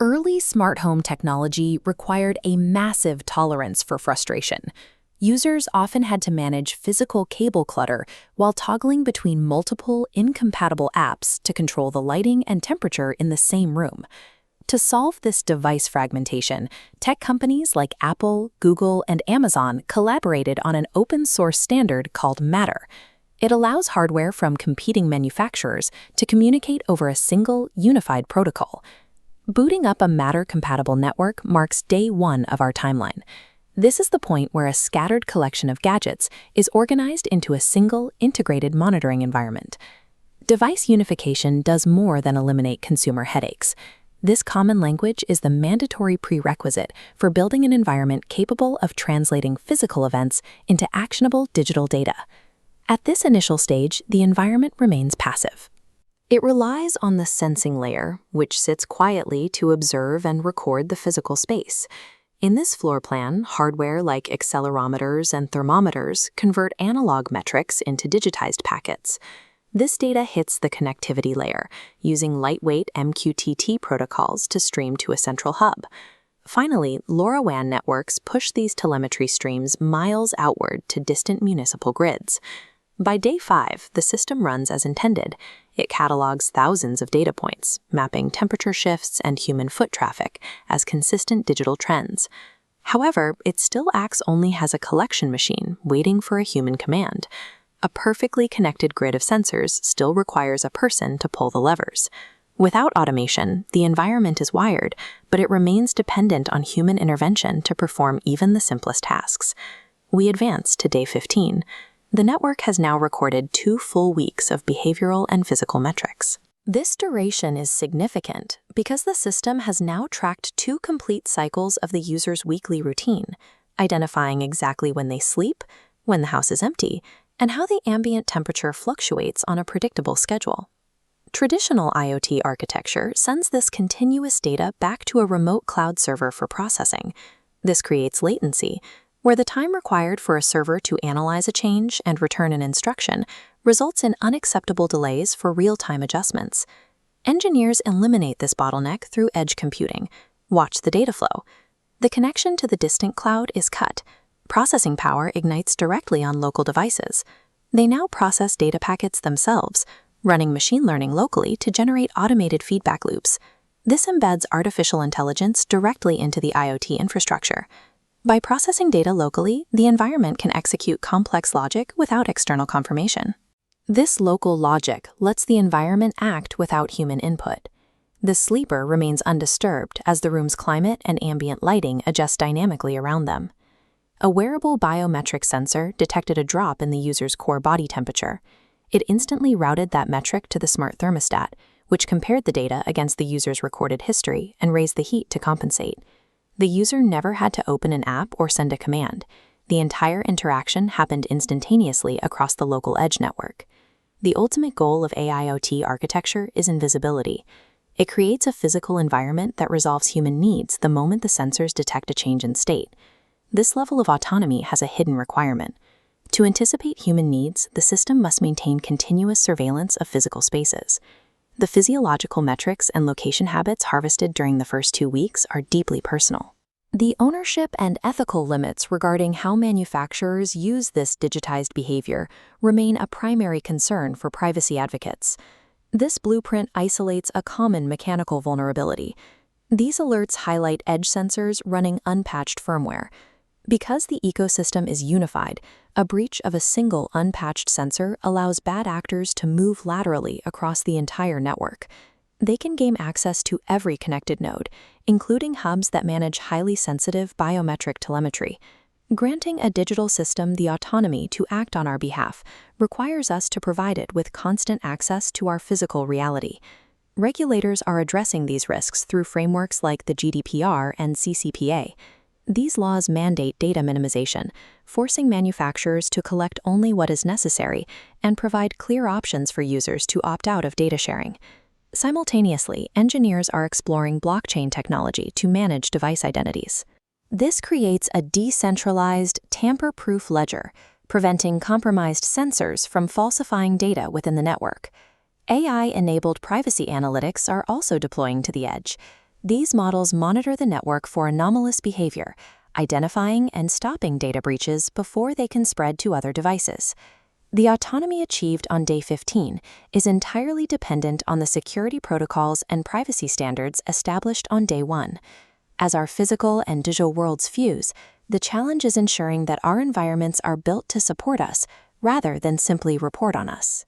Early smart home technology required a massive tolerance for frustration. Users often had to manage physical cable clutter while toggling between multiple incompatible apps to control the lighting and temperature in the same room. To solve this device fragmentation, tech companies like Apple, Google, and Amazon collaborated on an open-source standard called Matter. It allows hardware from competing manufacturers to communicate over a single, unified protocol. Booting up a Matter-compatible network marks day one of our timeline. This is the point where a scattered collection of gadgets is organized into a single, integrated monitoring environment. Device unification does more than eliminate consumer headaches. This common language is the mandatory prerequisite for building an environment capable of translating physical events into actionable digital data. At this initial stage, the environment remains passive. It relies on the sensing layer, which sits quietly to observe and record the physical space. In this floor plan, hardware like accelerometers and thermometers convert analog metrics into digitized packets. This data hits the connectivity layer, using lightweight MQTT protocols to stream to a central hub. Finally, LoRaWAN networks push these telemetry streams miles outward to distant municipal grids. By day 5, the system runs as intended. It catalogs thousands of data points, mapping temperature shifts and human foot traffic as consistent digital trends. However, it still acts only as a collection machine waiting for a human command. A perfectly connected grid of sensors still requires a person to pull the levers. Without automation, the environment is wired, but it remains dependent on human intervention to perform even the simplest tasks. We advance to day 15. The network has now recorded 2 full weeks of behavioral and physical metrics. This duration is significant because the system has now tracked 2 complete cycles of the user's weekly routine, identifying exactly when they sleep, when the house is empty, and how the ambient temperature fluctuates on a predictable schedule. Traditional IoT architecture sends this continuous data back to a remote cloud server for processing. This creates latency, where the time required for a server to analyze a change and return an instruction results in unacceptable delays for real-time adjustments. Engineers eliminate this bottleneck through edge computing. Watch the data flow. The connection to the distant cloud is cut. Processing power ignites directly on local devices. They now process data packets themselves, running machine learning locally to generate automated feedback loops. This embeds artificial intelligence directly into the IoT infrastructure. By processing data locally, the environment can execute complex logic without external confirmation. This local logic lets the environment act without human input. The sleeper remains undisturbed as the room's climate and ambient lighting adjust dynamically around them. A wearable biometric sensor detected a drop in the user's core body temperature. It instantly routed that metric to the smart thermostat, which compared the data against the user's recorded history and raised the heat to compensate. The user never had to open an app or send a command. The entire interaction happened instantaneously across the local edge network. The ultimate goal of AIoT architecture is invisibility. It creates a physical environment that resolves human needs the moment the sensors detect a change in state. This level of autonomy has a hidden requirement. To anticipate human needs, the system must maintain continuous surveillance of physical spaces. The physiological metrics and location habits harvested during the first 2 weeks are deeply personal. The ownership and ethical limits regarding how manufacturers use this digitized behavior remain a primary concern for privacy advocates. This blueprint isolates a common mechanical vulnerability. These alerts highlight edge sensors running unpatched firmware. Because the ecosystem is unified, a breach of a single unpatched sensor allows bad actors to move laterally across the entire network. They can gain access to every connected node, including hubs that manage highly sensitive biometric telemetry. Granting a digital system the autonomy to act on our behalf requires us to provide it with constant access to our physical reality. Regulators are addressing these risks through frameworks like the GDPR and CCPA. These laws mandate data minimization, forcing manufacturers to collect only what is necessary and provide clear options for users to opt out of data sharing. Simultaneously, engineers are exploring blockchain technology to manage device identities. This creates a decentralized, tamper-proof ledger, preventing compromised sensors from falsifying data within the network. AI-enabled privacy analytics are also deploying to the edge. These models monitor the network for anomalous behavior, identifying and stopping data breaches before they can spread to other devices. The autonomy achieved on day 15 is entirely dependent on the security protocols and privacy standards established on day 1. As our physical and digital worlds fuse, the challenge is ensuring that our environments are built to support us rather than simply report on us.